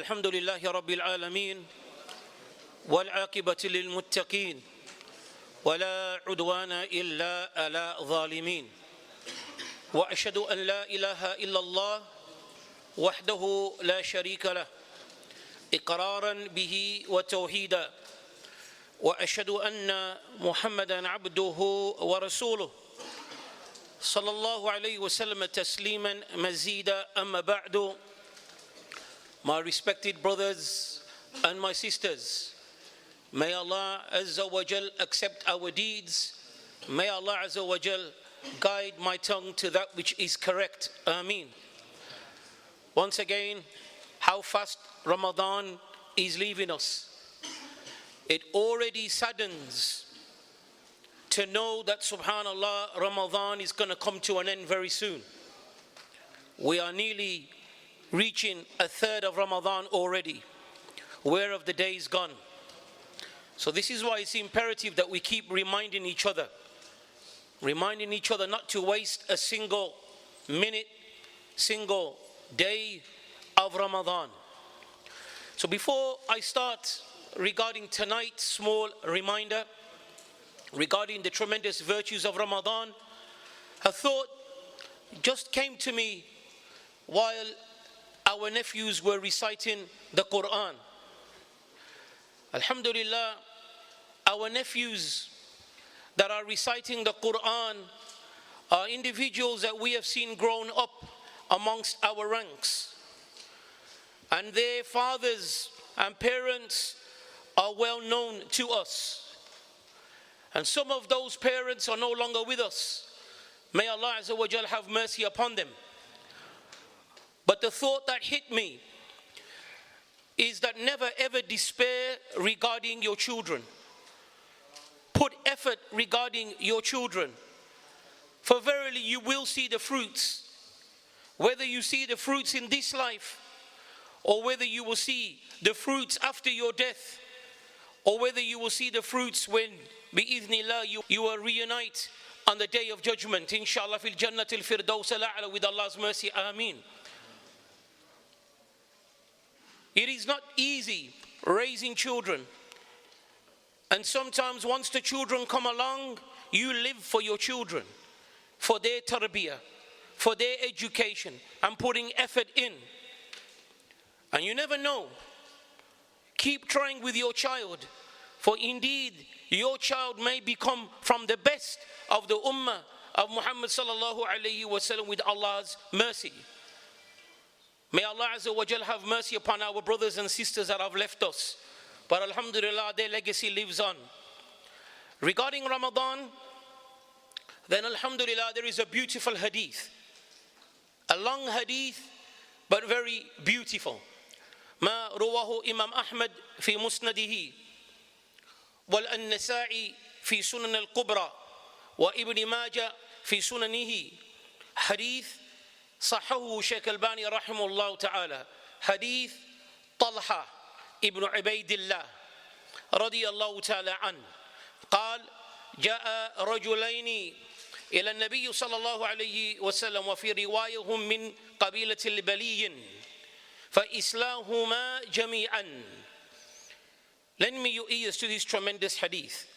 الحمد لله رب العالمين والعاقبة للمتقين ولا عدوان إلا على الظالمين وأشهد أن لا إله إلا الله وحده لا شريك له إقرارا به وتوحيدا وأشهد أن محمدا عبده ورسوله صلى الله عليه وسلم تسليما مزيدا أما بعد. My respected brothers and my sisters, may Allah Azza wa Jal accept our deeds. May Allah Azza wa Jal guide my tongue to that which is correct. Ameen. Once again, how fast Ramadan is leaving us. It already saddens to know that, subhanallah, Ramadan is going to come to an end very soon. We are nearly reaching a third of Ramadan already. Where have the days gone? So this is why it's imperative that we keep reminding each other not to waste a single minute, single day of Ramadan. So before I start regarding tonight's small reminder regarding the tremendous virtues of Ramadan, a thought just came to me while our nephews were reciting the Quran. Alhamdulillah, our nephews that are reciting the Quran are individuals that we have seen grown up amongst our ranks. And their fathers and parents are well known to us. And some of those parents are no longer with us. May Allah Azza wa Jal have mercy upon them. But the thought that hit me is that never ever despair regarding your children. Put effort regarding your children. For verily you will see the fruits. Whether you see the fruits in this life, or whether you will see the fruits after your death, or whether you will see the fruits when, bi'idhnillah, you will reunite on the day of judgment. Inshallah fil Jannah al-Firdaus al-A'la with Allah's mercy. Ameen. It is not easy raising children. And sometimes once the children come along, you live for your children, for their tarbiyah, for their education, and putting effort in. And you never know. Keep trying with your child, for indeed your child may become from the best of the ummah of Muhammad sallallahu alayhi wa sallam with Allah's mercy. May Allah Azza wa Jal have mercy upon our brothers and sisters that have left us. But alhamdulillah, their legacy lives on. Regarding Ramadan, then alhamdulillah, there is a beautiful hadith. A long hadith, but very beautiful. ما رواه إمام أحمد في مسنده والنسائي في سنن الكبرى وابن ماجه في سننه حديث صححه شيخ الباني رحمه الله تعالى حديث طلحة ibn Ubaydillah RadhiAllahu Anhu قال جاء رجلين إلى النبي صلى الله عليه وسلم وفي رواية هم من قبيلة البلي فإسلاهما جميعا. Lend me your ears to this tremendous hadith.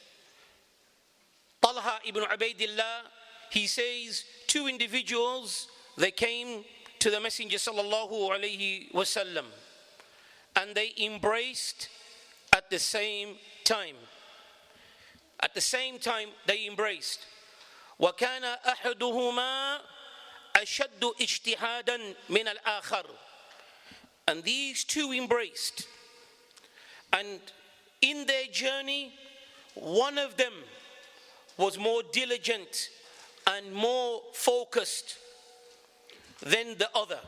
Talhah ibn Ubaydillah, he says, two individuals, they came to the Messenger sallallahu alayhi wasallam, and they embraced at the same time. At the same time they embraced. وَكَانَ أَحَدُهُمَا أَشَدُّ اجْتِهَادًا مِنَ الْآخَرِ. And these two embraced. And in their journey, one of them was more diligent and more focused than the other.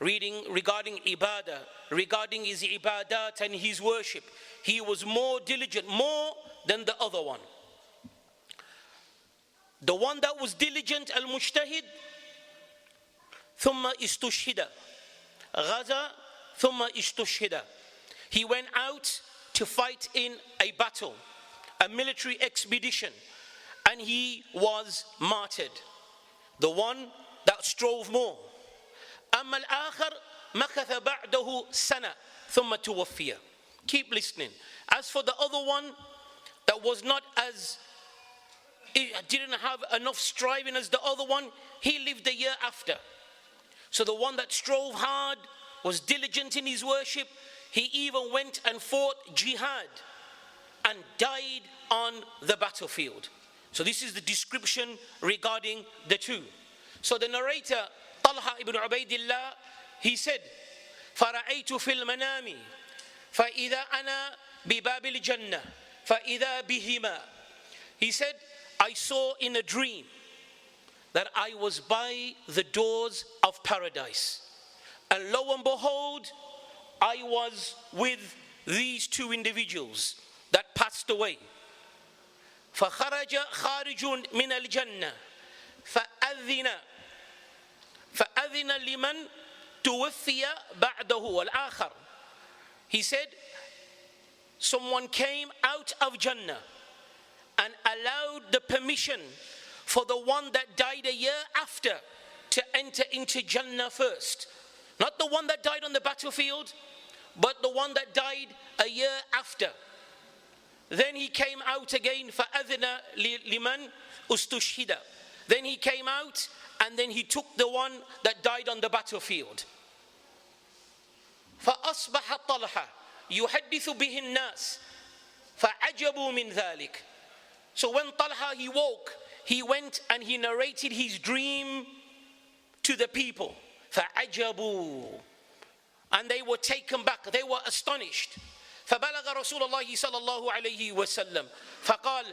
Regarding ibadah, regarding his ibadat and his worship, he was more diligent, more than the other one. The one that was diligent, al-mujtahid, ثم استشهد غزا ثم استشهد. He went out to fight in a battle, a military expedition, and he was martyred. The one that strove more. أما الآخر مكث بعده سنة ثم توفي. Keep listening. As for the other one that was not as, it didn't have enough striving as the other one, he lived a year after. So the one that strove hard, was diligent in his worship, he even went and fought jihad and died on the battlefield. So this is the description regarding the two. So the narrator, Talhah ibn Ubaydillah, he said, فَرَأَيْتُ فِي الْمَنَامِ فَإِذَا أَنَا بِبَابِ الْجَنَّةِ فَإِذَا بِهِمَا. He said, I saw in a dream that I was by the doors of paradise. And lo and behold, I was with these two individuals that passed away. فَخَرَجَ خَارِجٌ مِنَ الْجَنَّةِ فَأَذِنَ لِمَنْ تُوَفِّيَ بَعْدَهُ وَالْآخَرُ. He said, someone came out of Jannah and allowed the permission for the one that died a year after to enter into Jannah first. Not the one that died on the battlefield, but the one that died a year after. Then he came out again, فَأَذِنَ لِمَنْ أُسْتُشْهِدَ. Then he came out and then he took the one that died on the battlefield. فَأَصْبَحَ طَلْحَةٌ يُحَدِّثُ بِهِ النَّاسِ فَعَجَبُوا مِنْ ذَلِكَ. So when Talhah, he woke, he went and he narrated his dream to the people. فَعَجَبُوا. And they were taken back, they were astonished. فبلغ رسول الله صلى الله عليه وسلم فقال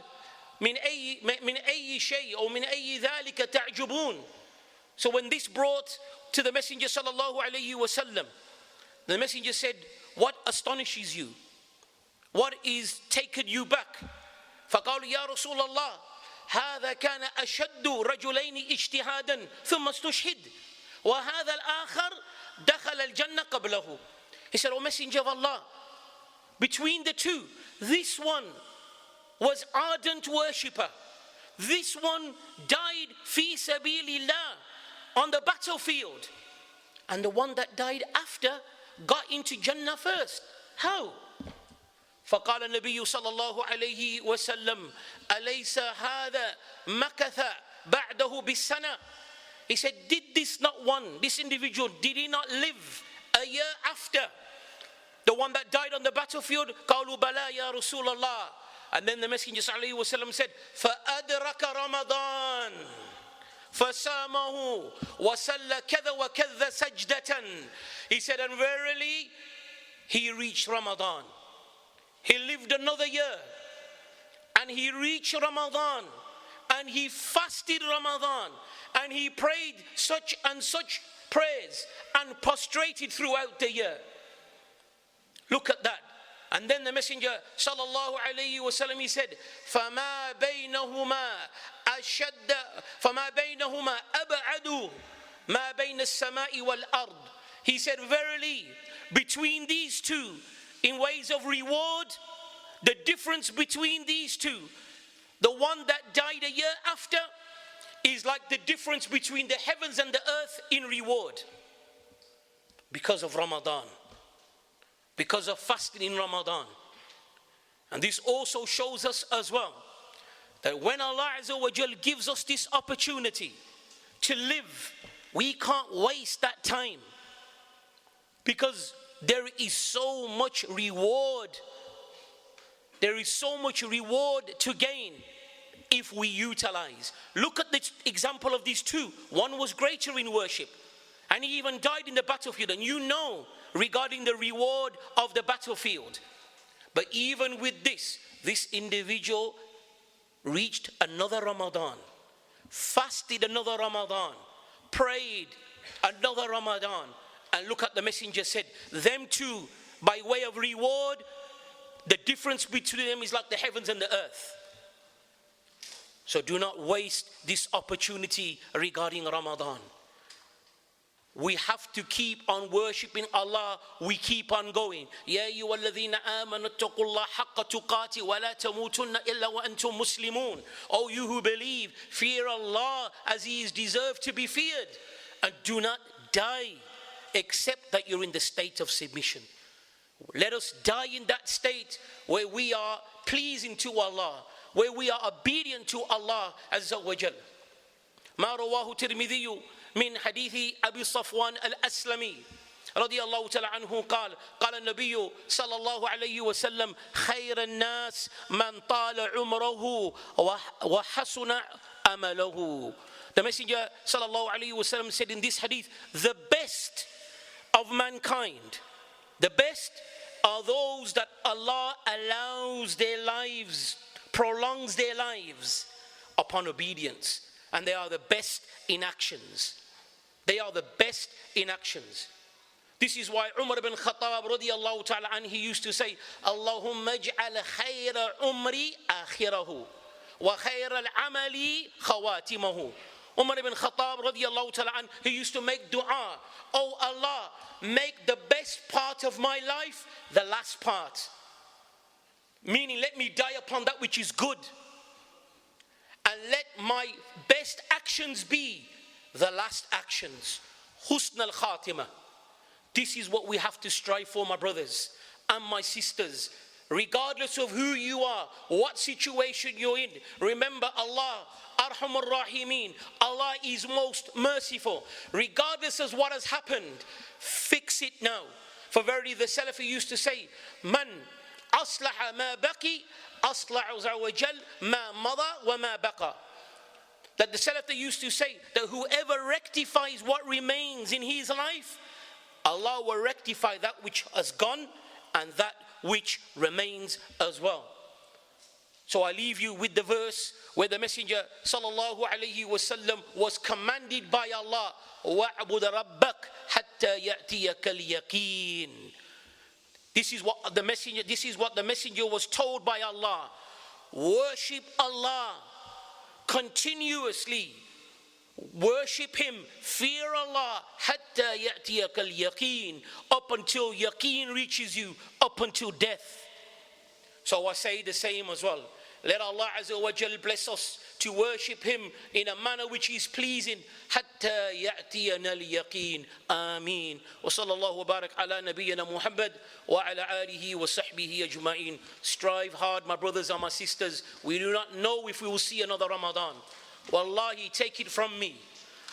من أي شيء أو من أي ذلك تعجبون. So when this brought to the Messenger صلى الله عليه وسلم, the Messenger said, what astonishes you? What is taken you back? فقالوا يا رسول الله هذا كان أشد رجلين اجتهادا ثم استشهد وهذا الآخر دخل الجنة قبله. He said, O Messenger of Allah, between the two, this one was ardent worshipper. This one died fi sabilillah on the battlefield. And the one that died after got into Jannah first. How? فقال النبي صلى الله عليه وسلم أليس هذا مكث بعده بالسنة. He said, did this not one, this individual, did he not live a year after the one that died on the battlefield? قالوا بلى يا رسول الله. And then the Messenger صلى الله عليه وسلم said, فأدرك رمضان فسامه وصلى كذا وكذا سجدة. He said, and verily he reached Ramadan. He lived another year and he reached Ramadan and he fasted Ramadan and he prayed such and such prayers and prostrated throughout the year. Look at that. And then the Messenger sallallahu alayhi wasallam, he said, فَمَا بَيْنَهُمَا أَشَدَّ فَمَا بَيْنَهُمَا أَبْعَدُ مَا بَيْنَ السَّمَاءِ وَالْأَرْضِ. He said, verily, between these two, in ways of reward, the difference between these two, the one that died a year after, is like the difference between the heavens and the earth in reward. Because of Ramadan. Because of fasting in Ramadan. And this also shows us as well that when Allah Azza wa Jal gives us this opportunity to live, we can't waste that time. Because there is so much reward. There is so much reward to gain if we utilize. Look at the example of these two. One was greater in worship, and he even died in the battlefield. And you know regarding the reward of the battlefield. But even with this individual reached another Ramadan, fasted another Ramadan, prayed another Ramadan. And look at the Messenger said, them two, by way of reward, the difference between them is like the heavens and the earth. So do not waste this opportunity regarding Ramadan. We have to keep on worshipping Allah. We keep on going. يَا أَيُّهَا الَّذِينَ آمَنُوا اتَّقُوا اللَّهَ حَقَّ تُقَاتِهِ وَلَا تَمُوتُنَّ إِلَّا وَأَنْتُمْ مُسْلِمُونَ. O you who believe, fear Allah as He is deserved to be feared, and do not die except that you're in the state of submission. Let us die in that state where we are pleasing to Allah, where we are obedient to Allah Azza wa Jal. ما رواه الترمذي من حديث أبي صفوان الأسلمي رضي الله تعالى عنه قال قال النبي صلى الله عليه وسلم خير الناس من طال عمره وحسن عمله. The Messenger صلى الله عليه وسلم said in this hadith, the best of mankind, the best are those that Allah allows their lives, prolongs their lives upon obedience. And they are the best in actions. They are the best in actions. This is why Umar ibn Khattab RadhiAllahu Anhu, he used to say, Allahumma ij'al khayra umri akhirahu wa khayra al-amali khawatimahu. Umar ibn Khattab RadhiAllahu Anhu, he used to make dua, oh Allah, make the best part of my life the last part. Meaning, let me die upon that which is good. And let my best actions be the last actions. Husnul Khatimah. This is what we have to strive for, my brothers and my sisters. Regardless of who you are, what situation you're in, remember Allah, Arhamur Rahimin. Allah is most merciful. Regardless of what has happened, fix it now. For verily the Salafi used to say, Man aslaha ma baqi, aslah azza wa jal ma mada wa ma baqa. That the Salaf, they used to say that whoever rectifies what remains in his life, Allah will rectify that which has gone and that which remains as well. So I leave you with the verse where the Messenger sallallahu alayhi wasallam was commanded by Allah, wa'bud rabbak hatta ya'tiyaka al-yaqeen. This is what the messenger was told by Allah. Worship Allah continuously. Worship Him, fear Allah, hatta ya'tiyaka al-yaqeen, up until yaqeen reaches you, up until death. So I say the same as well. Let Allah Azza wa Jal bless us to worship Him in a manner which is pleasing. Hatta ya'tiyana al-yaqeen. Ameen. Wa sallallahu wa barak ala nabiyyina Muhammad wa ala alihi wa sahbihi ajma'in. Strive hard, my brothers and my sisters. We do not know if we will see another Ramadan. Wallahi, take it from me.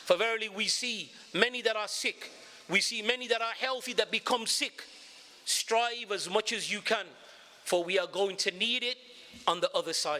For verily we see many that are sick. We see many that are healthy that become sick. Strive as much as you can, for we are going to need it on the other side.